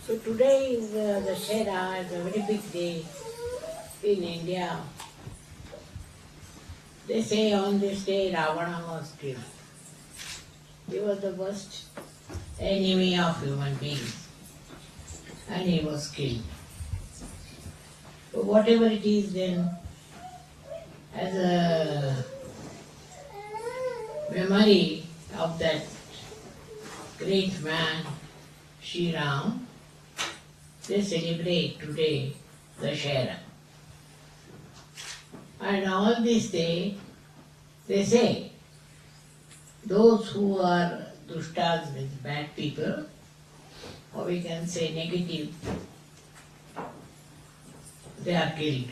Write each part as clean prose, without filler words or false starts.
So today is the Dussera, is a very big day in India. They say on this day Ravana was killed. He was the worst enemy of human beings and he was killed. So whatever it is then, as a memory of that great man, Shri Ram, they celebrate today the Dussera. And on this day, they say, those who are dushtas, means bad people, or we can say negative, they are killed.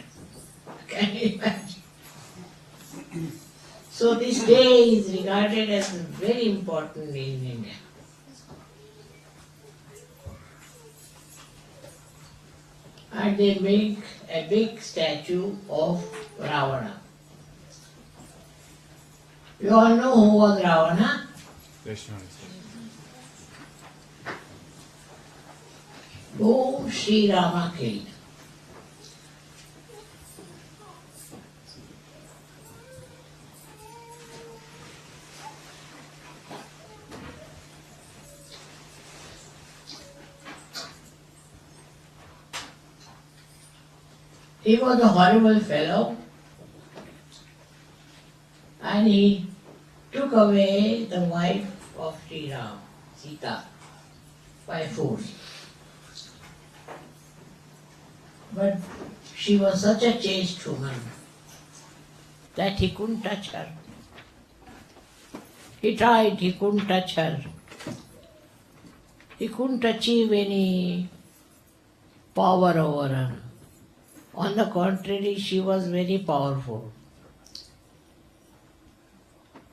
Can you imagine? So this day is regarded as very important in India. And they make a big statue of Ravana. You all know who was Ravana? Who Sri Rama killed. He was a horrible fellow and he took away the wife of Sri Ram, Sita, by force. But she was such a chaste woman that he couldn't touch her. He tried, he couldn't touch her. He couldn't achieve any power over her. On the contrary, she was very powerful.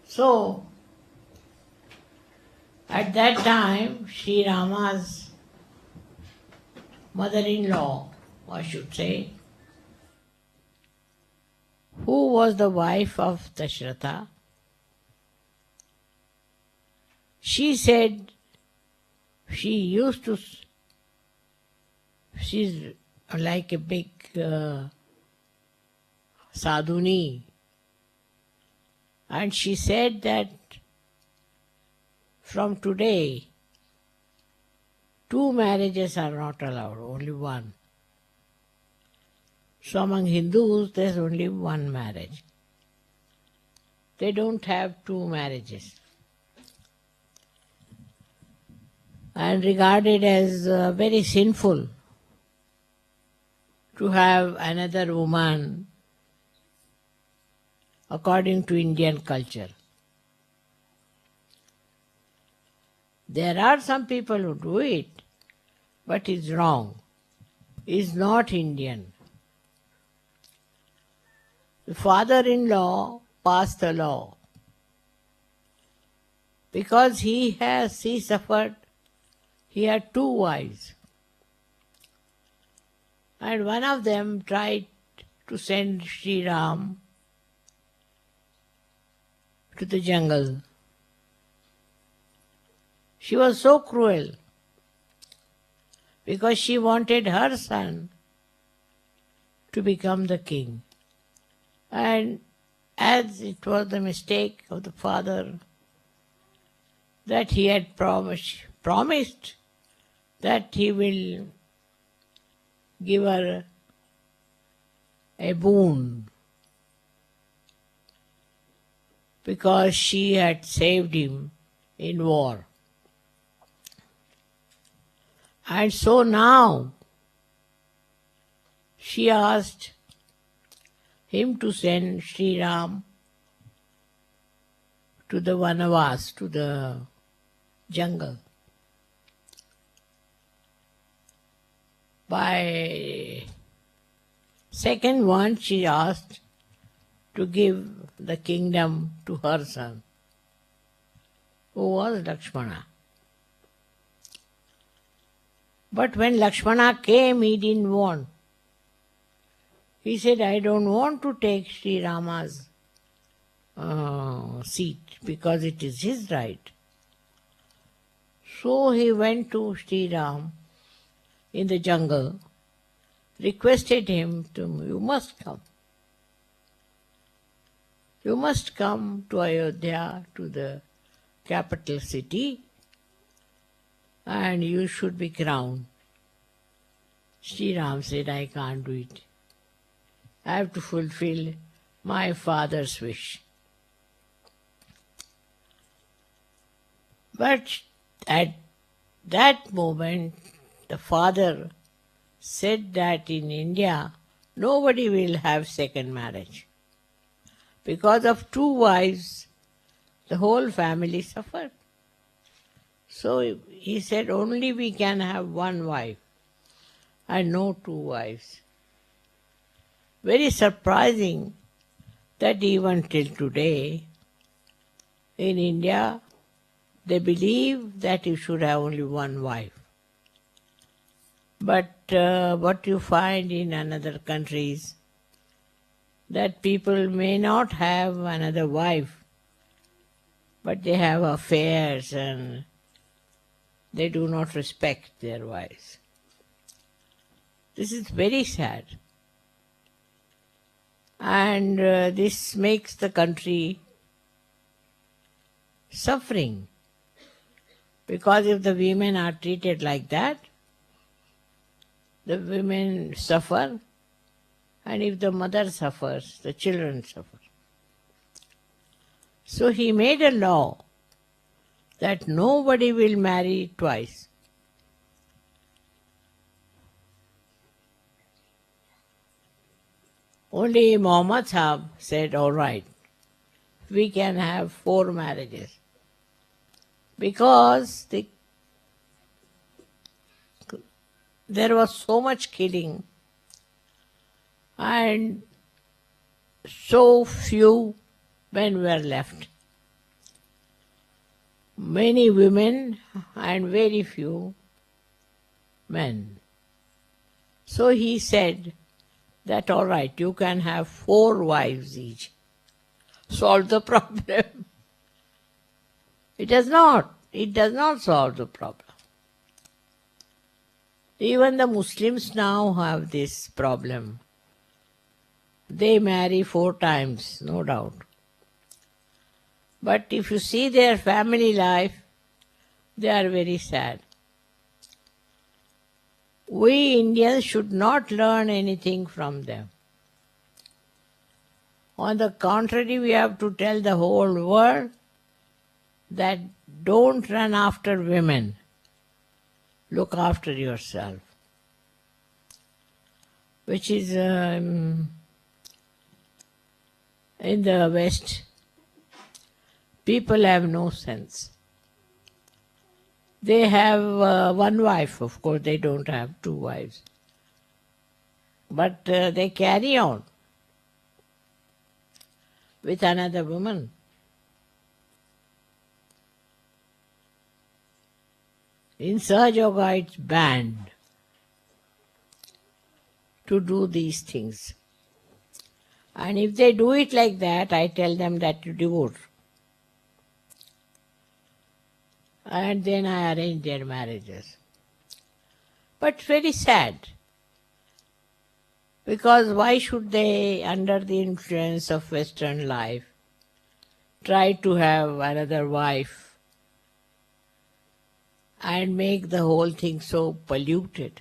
So, at that time, Sri Rama's mother-in-law, I should say, who was the wife of Dasharatha, she said she's like a big sadhuni, and she said that from today 2 marriages are not allowed, only one. So among Hindus there's only 1 marriage. They don't have 2 marriages. And regarded as very sinful to have another woman according to Indian culture. There are some people who do it, but it's wrong. It's not Indian. The father-in-law passed a law because he suffered, he had 2 wives. And one of them tried to send Sri Ram to the jungle. She was so cruel because she wanted her son to become the king. And as it was the mistake of the father that he had promised that he will give her a boon because she had saved him in war. And so now she asked him to send Sri Ram to the Vanavas, to the jungle. By second one, she asked to give the kingdom to her son, who was Lakshmana. But when Lakshmana came, he didn't want. He said, I don't want to take Sri Rama's seat because it is his right. So he went to Sri Ram in the jungle requested him to, you must come. You must come to Ayodhya, to the capital city, and you should be crowned. Shri Ram said, I can't do it. I have to fulfill my father's wish. But at that moment, the father said that in India, nobody will have second marriage. Because of two wives, the whole family suffered. So he said, only we can have one wife and no two wives. Very surprising that even till today, in India, they believe that you should have only one wife. But what you find in another countries, that people may not have another wife, but they have affairs and they do not respect their wives. This is very sad. And this makes the country suffering. Because if the women are treated like that, the women suffer, and if the mother suffers, the children suffer. So he made a law that nobody will marry twice. Only Muhammad Sahib said, all right, we can have 4 marriages. Because there was so much killing and so few men were left. Many women and very few men. So he said that all right, you can have 4 wives each. Solve the problem. It does not. It does not solve the problem. Even the Muslims now have this problem. They marry 4 times, no doubt. But if you see their family life, they are very sad. We Indians should not learn anything from them. On the contrary, we have to tell the whole world that don't run after women. Look after yourself. Which is in the West, people have no sense. They have 1 wife, of course, they don't have 2 wives. But they carry on with another woman. In Sahaja, it's banned to do these things. And if they do it like that, I tell them that you divorce. And then I arrange their marriages. But very sad. Because why should they, under the influence of Western life, try to have another wife and make the whole thing so polluted?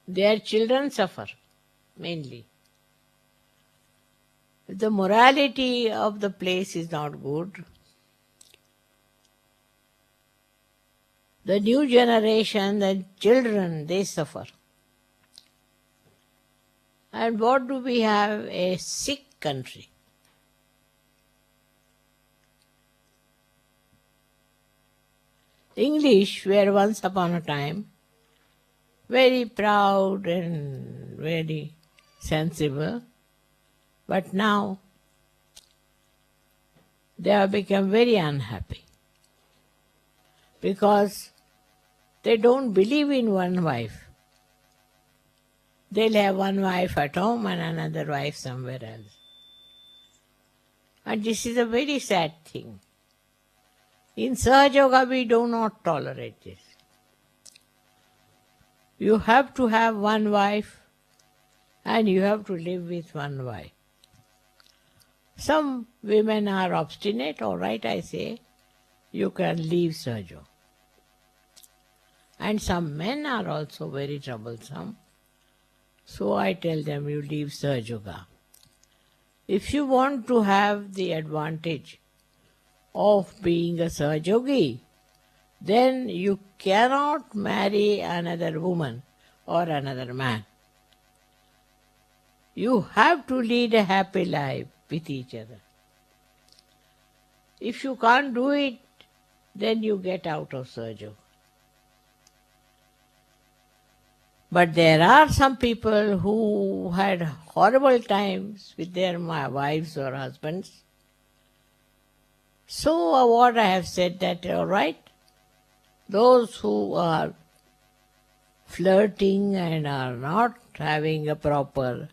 Their children suffer, mainly. If the morality of the place is not good, the new generation, the children, they suffer. And what do we have? A sick country. English were once upon a time very proud and very sensible, but now they have become very unhappy because they don't believe in one wife. They'll have one wife at home and another wife somewhere else. And this is a very sad thing. In Sahaja Yoga, we do not tolerate this. You have to have one wife and you have to live with one wife. Some women are obstinate, all right, I say, you can leave Sahaja. And some men are also very troublesome. So I tell them, you leave Sahaja. If you want to have the advantage of being a Sahajogi, then you cannot marry another woman or another man. You have to lead a happy life with each other. If you can't do it, then you get out of Sahaja. But there are some people who had horrible times with their wives or husbands. So what I have said that, all right, those who are flirting and are not having a proper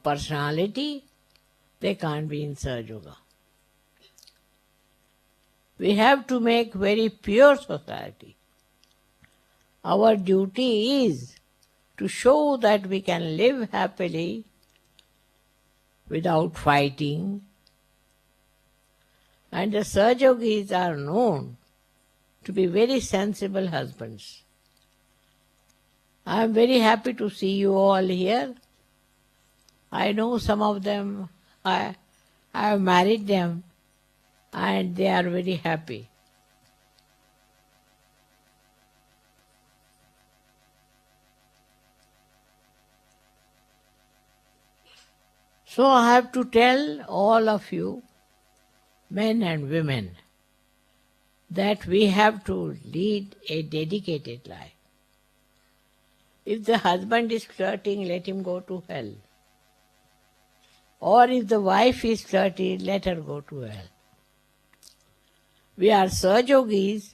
personality, they can't be in Sahaja. We have to make very pure society. Our duty is to show that we can live happily without fighting. And the Sahajogis are known to be very sensible husbands. I am very happy to see you all here. I know some of them, I have married them and they are very happy. So I have to tell all of you, men and women, that we have to lead a dedicated life. If the husband is flirting, let him go to hell. Or if the wife is flirting, let her go to hell. We are Sahajogis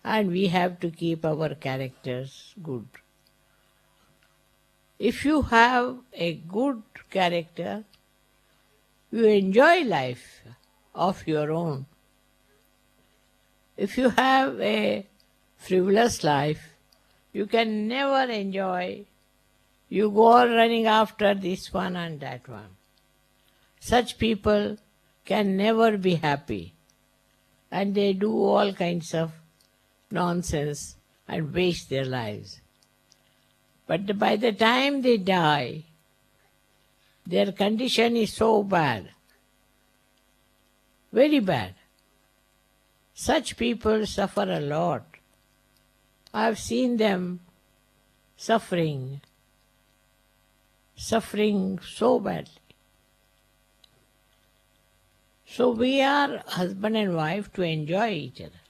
and we have to keep our characters good. If you have a good character, you enjoy life of your own. If you have a frivolous life, you can never enjoy. You go on running after this one and that one. Such people can never be happy, and they do all kinds of nonsense and waste their lives. But by the time they die, their condition is so bad, very bad. Such people suffer a lot. I have seen them suffering so badly. So we are husband and wife to enjoy each other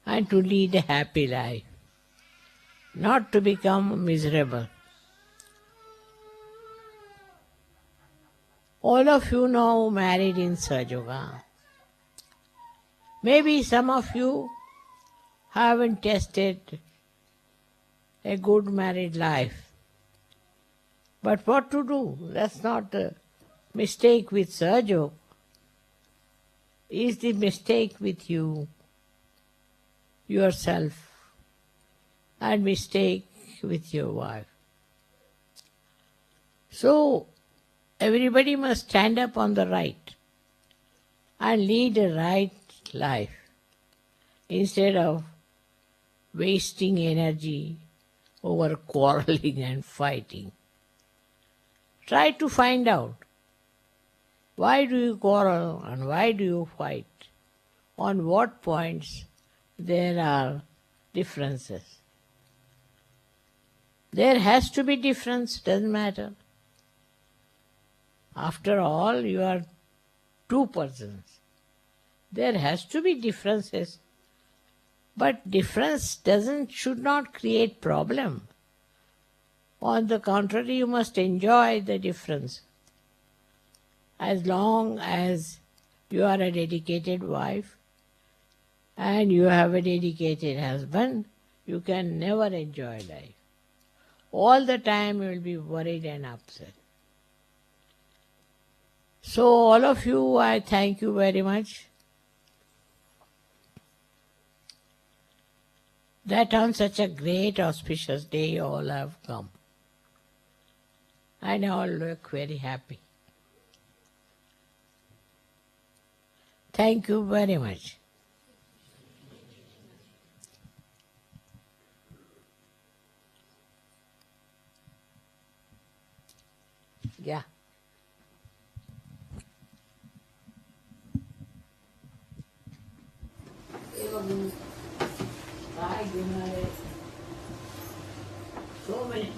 and to lead a happy life, not to become miserable. All of you now married in Sahaja. Maybe some of you haven't tested a good married life. But what to do? That's not the mistake with Sahaja. Is the mistake with you, yourself, and mistake with your wife. So, everybody must stand up on the right and lead a right life instead of wasting energy over quarreling and fighting. Try to find out, why do you quarrel and why do you fight? On what points there are differences? There has to be difference, doesn't matter. After all, you are two persons. There has to be differences. But difference should not create problem. On the contrary, you must enjoy the difference. As long as you are a dedicated wife and you have a dedicated husband, you can never enjoy life. All the time you will be worried and upset. So all of you, I thank you very much. that on such a great auspicious day you all have come. And all look very happy. Thank you very much. Yeah. So many.